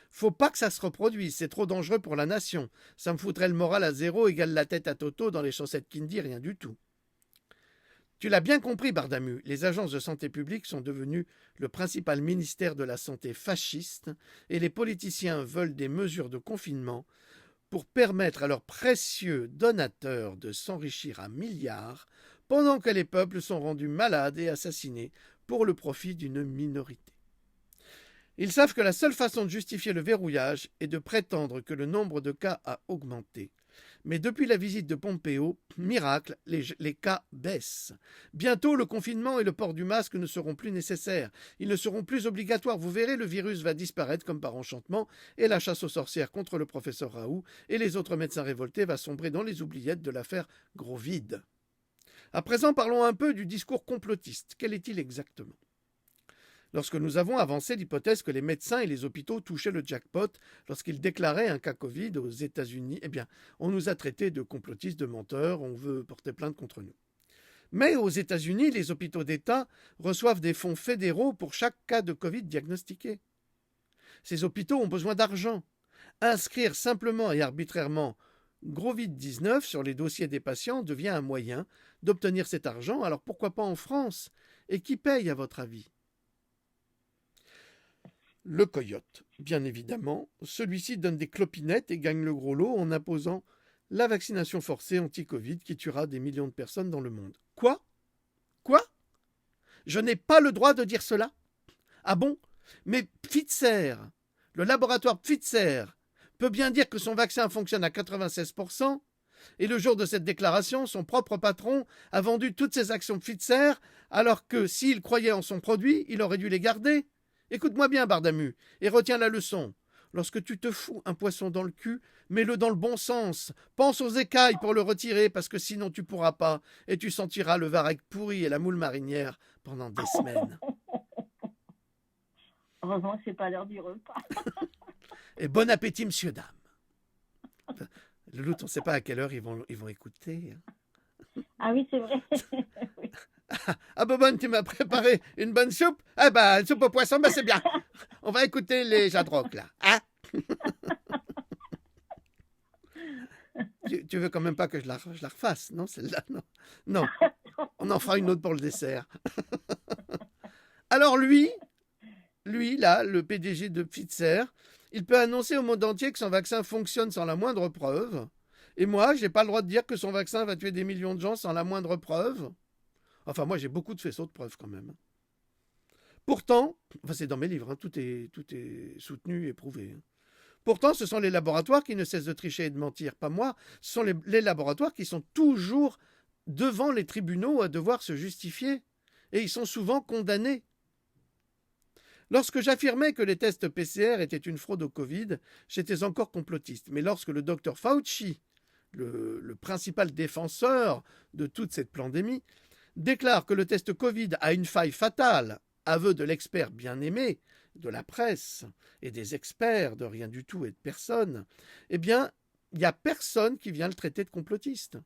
faut pas que ça se reproduise, c'est trop dangereux pour la nation. Ça me foutrait le moral à zéro, égale la tête à Toto dans les chaussettes Kindy, rien du tout. Tu l'as bien compris, Bardamu, les agences de santé publique sont devenues le principal ministère de la santé fasciste et les politiciens veulent des mesures de confinement pour permettre à leurs précieux donateurs de s'enrichir à milliards pendant que les peuples sont rendus malades et assassinés pour le profit d'une minorité. Ils savent que la seule façon de justifier le verrouillage est de prétendre que le nombre de cas a augmenté. Mais depuis la visite de Pompeo, miracle, les cas baissent. Bientôt, le confinement et le port du masque ne seront plus nécessaires. Ils ne seront plus obligatoires. Vous verrez, le virus va disparaître comme par enchantement et la chasse aux sorcières contre le professeur Raoult et les autres médecins révoltés va sombrer dans les oubliettes de l'affaire Gros-Vide. À présent, parlons un peu du discours complotiste. Quel est-il exactement ? Lorsque nous avons avancé l'hypothèse que les médecins et les hôpitaux touchaient le jackpot lorsqu'ils déclaraient un cas Covid aux États-Unis, eh bien, on nous a traités de complotistes, de menteurs, on veut porter plainte contre nous. Mais aux États-Unis, les hôpitaux d'État reçoivent des fonds fédéraux pour chaque cas de Covid diagnostiqué. Ces hôpitaux ont besoin d'argent. Inscrire simplement et arbitrairement Gros-Vide-19 sur les dossiers des patients devient un moyen d'obtenir cet argent, alors pourquoi pas en France ? Et qui paye à votre avis ? Le coyote, bien évidemment. Celui-ci donne des clopinettes et gagne le gros lot en imposant la vaccination forcée anti-Covid qui tuera des millions de personnes dans le monde. Quoi ? Quoi ? Je n'ai pas le droit de dire cela ? Ah bon ? Mais Pfizer, le laboratoire Pfizer, peut bien dire que son vaccin fonctionne à 96%, et le jour de cette déclaration, son propre patron a vendu toutes ses actions Pfizer, alors que s'il croyait en son produit, il aurait dû les garder. Écoute-moi bien, Bardamu, et retiens la leçon. Lorsque tu te fous un poisson dans le cul, mets-le dans le bon sens. Pense aux écailles pour le retirer, parce que sinon tu pourras pas, et tu sentiras le varech pourri et la moule marinière pendant des semaines. Heureusement que c'est pas l'heure du repas. Et bon appétit, monsieur, dame. Le loup, on ne sait pas à quelle heure ils vont écouter. Ah oui, c'est vrai. Oui. Ah Bobonne, tu m'as préparé une bonne soupe. Ah bah, une soupe au poisson, bah c'est bien. On va écouter les Jadrocs, là. Hein? Tu veux quand même pas que je la refasse, non, celle-là? Non. On en fera une autre pour le dessert. Alors lui, là, le PDG de Pfizer, Il peut annoncer au monde entier que son vaccin fonctionne sans la moindre preuve. Et moi, je n'ai pas le droit de dire que son vaccin va tuer des millions de gens sans la moindre preuve. Enfin, moi, j'ai beaucoup de faisceaux de preuves quand même. Pourtant, enfin, c'est dans mes livres, hein, tout est soutenu et prouvé. Pourtant, ce sont les laboratoires qui ne cessent de tricher et de mentir, pas moi. Ce sont les laboratoires qui sont toujours devant les tribunaux à devoir se justifier. Et ils sont souvent condamnés. Lorsque j'affirmais que les tests PCR étaient une fraude au Covid, j'étais encore complotiste. Mais lorsque le docteur Fauci, le principal défenseur de toute cette pandémie, déclare que le test Covid a une faille fatale, aveu de l'expert bien-aimé, de la presse et des experts, de rien du tout et de personne, eh bien, il n'y a personne qui vient le traiter de complotiste.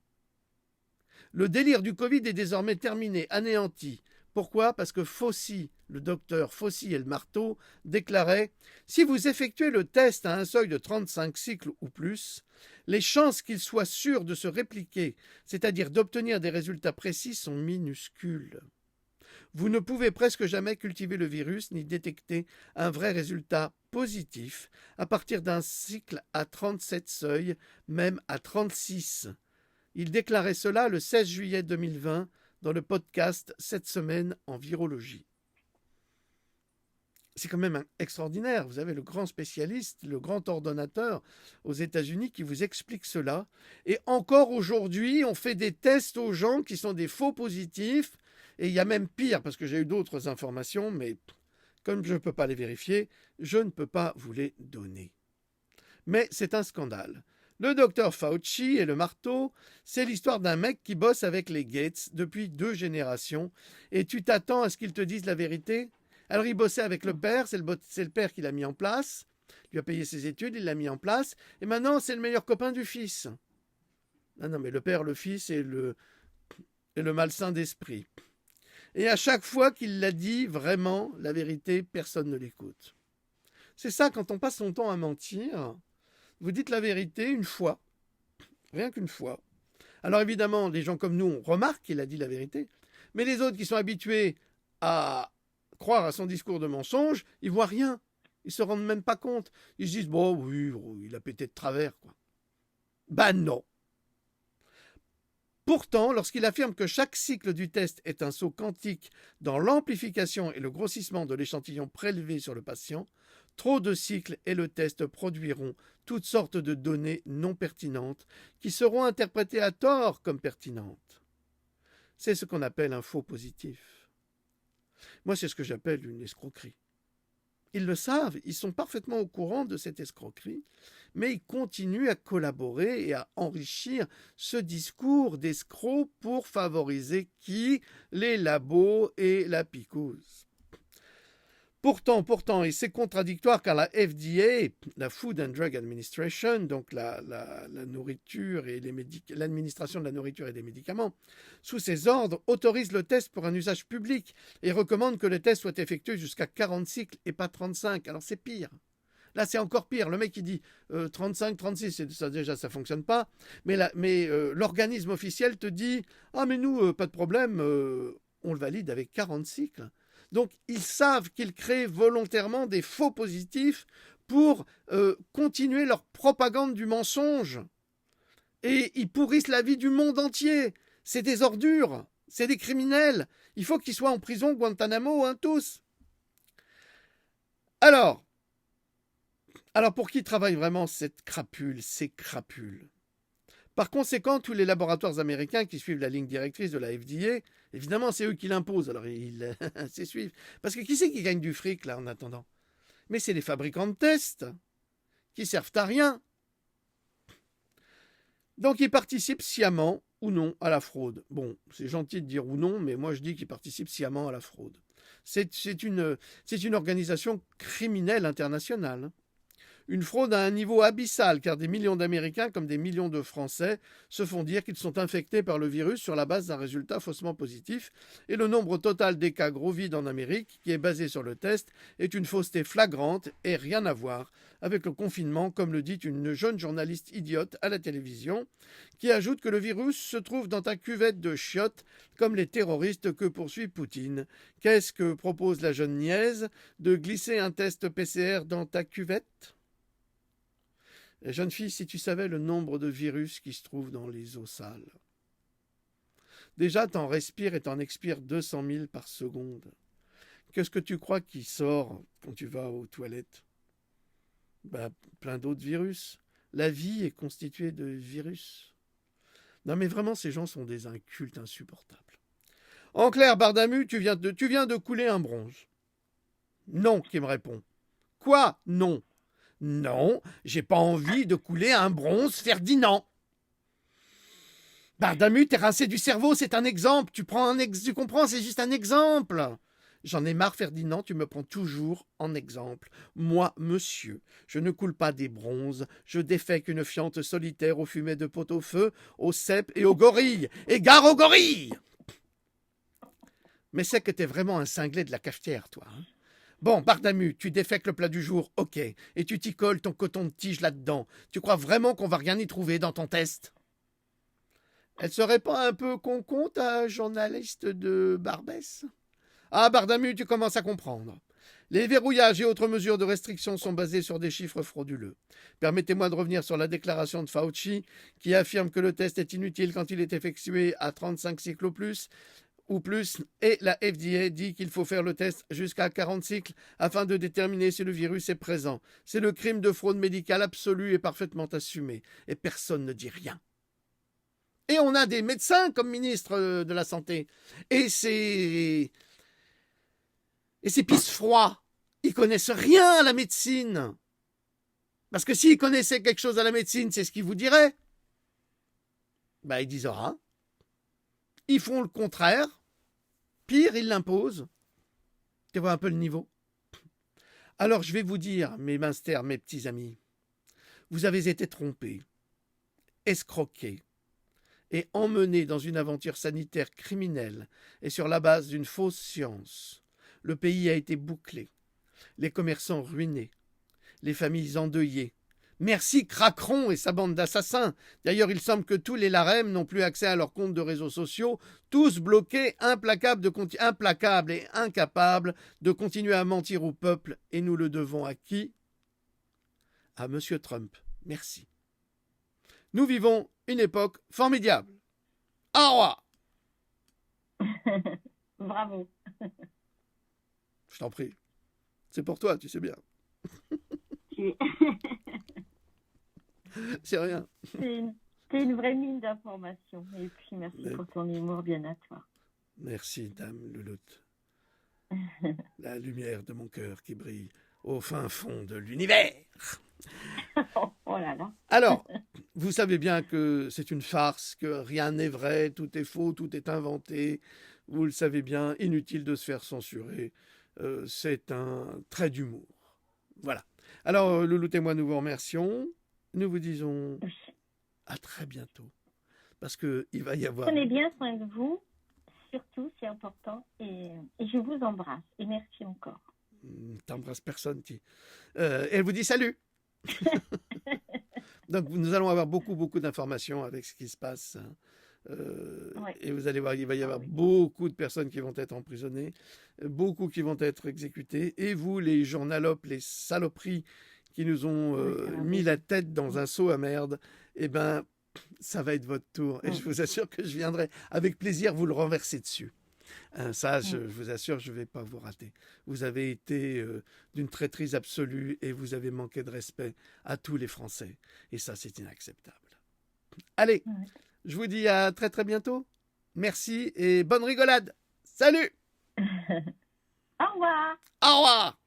Le délire du Covid est désormais terminé, anéanti. Pourquoi ? Parce que Fauci, le docteur Fauci et le marteau, déclaraient « Si vous effectuez le test à un seuil de 35 cycles ou plus, les chances qu'il soit sûr de se répliquer, c'est-à-dire d'obtenir des résultats précis, sont minuscules. Vous ne pouvez presque jamais cultiver le virus ni détecter un vrai résultat positif à partir d'un cycle à 37 seuils, même à 36. » Il déclarait cela le 16 juillet 2020 dans le podcast Cette semaine en virologie. C'est quand même extraordinaire. Vous avez le grand spécialiste, le grand ordonnateur aux États-Unis qui vous explique cela. Et encore aujourd'hui, on fait des tests aux gens qui sont des faux positifs. Et il y a même pire, parce que j'ai eu d'autres informations, mais comme je ne peux pas les vérifier, je ne peux pas vous les donner. Mais c'est un scandale. Le docteur Fauci et le marteau, c'est l'histoire d'un mec qui bosse avec les Gates depuis 2 générations. Et tu t'attends à ce qu'ils te disent la vérité ? Alors il bossait avec le père, c'est le père qui l'a mis en place. Il lui a payé ses études, il l'a mis en place. Et maintenant, c'est le meilleur copain du fils. Non, mais le père, le fils et le malsain d'esprit. Et à chaque fois qu'il l'a dit vraiment, la vérité, personne ne l'écoute. C'est ça, quand on passe son temps à mentir, vous dites la vérité une fois, rien qu'une fois. Alors évidemment, les gens comme nous, on remarque qu'il a dit la vérité, mais les autres qui sont habitués à croire à son discours de mensonge, ils voient rien, ils se rendent même pas compte. Ils se disent, bon oui, il a pété de travers, quoi. Ben non. Pourtant, lorsqu'il affirme que chaque cycle du test est un saut quantique dans l'amplification et le grossissement de l'échantillon prélevé sur le patient, trop de cycles et le test produiront toutes sortes de données non pertinentes qui seront interprétées à tort comme pertinentes. C'est ce qu'on appelle un faux positif. Moi, c'est ce que j'appelle une escroquerie. Ils le savent, ils sont parfaitement au courant de cette escroquerie, mais ils continuent à collaborer et à enrichir ce discours d'escrocs pour favoriser qui ? Les labos et la picouse. Pourtant, et c'est contradictoire car la FDA, la Food and Drug Administration, donc la nourriture et l'administration de la nourriture et des médicaments, sous ses ordres, autorise le test pour un usage public et recommande que le test soit effectué jusqu'à 40 cycles et pas 35. Alors c'est pire. Là, c'est encore pire. Le mec, il dit 35, 36, ça, déjà, ça ne fonctionne pas. Mais l'organisme officiel te dit « Ah, mais nous, pas de problème, on le valide avec 40 cycles. » Donc, ils savent qu'ils créent volontairement des faux positifs pour continuer leur propagande du mensonge. Et ils pourrissent la vie du monde entier. C'est des ordures, c'est des criminels. Il faut qu'ils soient en prison, Guantanamo, hein, tous. Alors, pour qui travaille vraiment cette crapule, ces crapules ? Par conséquent, tous les laboratoires américains qui suivent la ligne directrice de la FDA, évidemment, c'est eux qui l'imposent, alors ils s'y suivent. Parce que qui c'est qui gagne du fric, là, en attendant ? Mais c'est les fabricants de tests, qui servent à rien. Donc, ils participent sciemment ou non à la fraude. Bon, c'est gentil de dire ou non, mais moi je dis qu'ils participent sciemment à la fraude. C'est une organisation criminelle internationale. Une fraude à un niveau abyssal, car des millions d'Américains, comme des millions de Français, se font dire qu'ils sont infectés par le virus sur la base d'un résultat faussement positif, et le nombre total des cas gros vides en Amérique, qui est basé sur le test, est une fausseté flagrante et rien à voir avec le confinement, comme le dit une jeune journaliste idiote à la télévision, qui ajoute que le virus se trouve dans ta cuvette de chiottes, comme les terroristes que poursuit Poutine. Qu'est-ce que propose la jeune niaise ? De glisser un test PCR dans ta cuvette ? Et jeune fille, si tu savais le nombre de virus qui se trouvent dans les eaux sales. Déjà, t'en respires et t'en expires 200 000 par seconde. Qu'est-ce que tu crois qui sort quand tu vas aux toilettes? Plein d'autres virus. La vie est constituée de virus. Non mais vraiment, ces gens sont des incultes insupportables. En clair, Bardamu, tu viens de couler un bronze. Non, qui me répond. Quoi? Non. Non, j'ai pas envie de couler un bronze, Ferdinand. Bardamu, t'es rincé du cerveau, c'est un exemple. Tu comprends, c'est juste un exemple. J'en ai marre, Ferdinand, tu me prends toujours en exemple. Moi, monsieur, je ne coule pas des bronzes, je défèque une fiente solitaire au fumet de pot-au-feu, au cèpe et aux gorilles. Et gare aux gorilles! Mais c'est que t'es vraiment un cinglé de la cafetière, toi. Hein. Bon, Bardamu, tu défèques le plat du jour, ok, et tu t'y colles ton coton de tige là-dedans. Tu crois vraiment qu'on va rien y trouver dans ton test? Elle serait pas un peu con ta journaliste de Barbès? Ah, Bardamu, tu commences à comprendre. Les verrouillages et autres mesures de restriction sont basées sur des chiffres frauduleux. Permettez-moi de revenir sur la déclaration de Fauci, qui affirme que le test est inutile quand il est effectué à 35 cycles ou plus, et la FDA dit qu'il faut faire le test jusqu'à 40 cycles afin de déterminer si le virus est présent. C'est le crime de fraude médicale absolu et parfaitement assumé, et personne ne dit rien. Et on a des médecins comme ministre de la Santé, et ces pisse froids, ils connaissent rien à la médecine. Parce que s'ils connaissaient quelque chose à la médecine, c'est ce qu'ils vous diraient. Ils disent rien. Ils font le contraire. Pire, ils l'imposent. Tu vois un peu le niveau. Alors je vais vous dire, mes minsters, mes petits amis, vous avez été trompés, escroqués et emmenés dans une aventure sanitaire criminelle et sur la base d'une fausse science. Le pays a été bouclé, les commerçants ruinés, les familles endeuillées. Merci Cracron et sa bande d'assassins. D'ailleurs, il semble que tous les LAREM n'ont plus accès à leurs comptes de réseaux sociaux, tous bloqués, implacables et incapables de continuer à mentir au peuple. Et nous le devons à qui? À M. Trump. Merci. Nous vivons une époque formidable. Au revoir. Bravo. Je t'en prie. C'est pour toi, tu sais bien. C'est rien. C'est une vraie mine d'informations. Et puis merci pour ton humour bien à toi. Merci, dame Louloute. La lumière de mon cœur qui brille au fin fond de l'univers. Oh là là. Alors, vous savez bien que c'est une farce, que rien n'est vrai, tout est faux, tout est inventé. Vous le savez bien, inutile de se faire censurer. C'est un trait d'humour. Voilà. Alors, Louloute et moi, nous vous remercions. Nous vous disons à très bientôt. Parce qu'il va y avoir... Prenez bien soin de vous. Surtout, c'est important. Et je vous embrasse. Et merci encore. T'embrasses personne, elle vous dit salut. Donc, nous allons avoir beaucoup d'informations avec ce qui se passe. Ouais. Et vous allez voir, il va y avoir beaucoup de personnes qui vont être emprisonnées, beaucoup qui vont être exécutées. Et vous, les journalopes, les saloperies qui nous ont mis la tête dans un seau à merde, eh ben, ça va être votre tour. Et je vous assure que je viendrai avec plaisir vous le renverser dessus. Ça, je vous assure, je ne vais pas vous rater. Vous avez été d'une traîtrise absolue et vous avez manqué de respect à tous les Français. Et ça, c'est inacceptable. Allez, je vous dis à très très bientôt. Merci et bonne rigolade. Salut. Au revoir. Au revoir.